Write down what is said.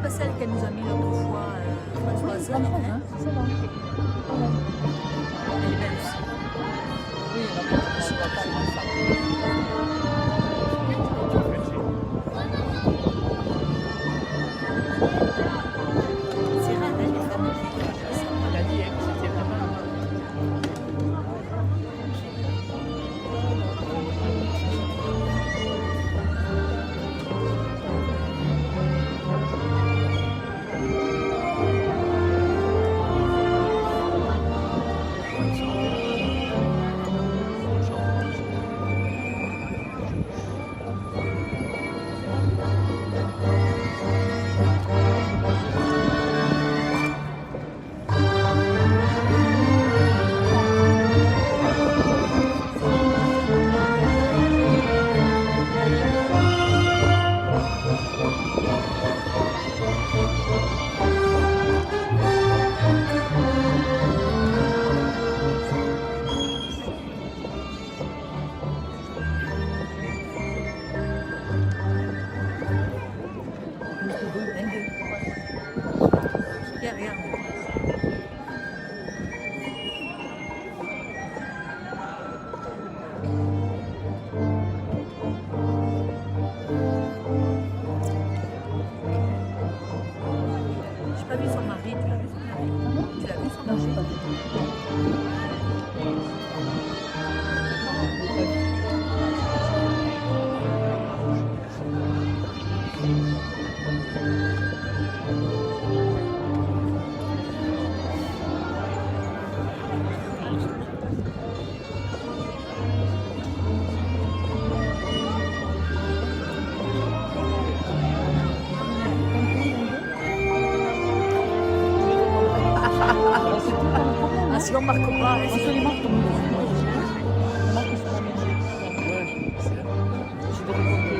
pas celle qu'elle nous a mis l'autre fois, Françoise. Ça va. Elle est belle aussi. Oui, on va pas ça. C'est rare, hein, les femmes qui Elle a dit que c'était vraiment. Regarde. J'ai pas vu son mari, tu l'as vu son mari? Tu l'as vu son Non, je mari? sais pas du Ah, si on marque pas, On se les marque comme on veut. On marque sur la maison. Je vais remonter.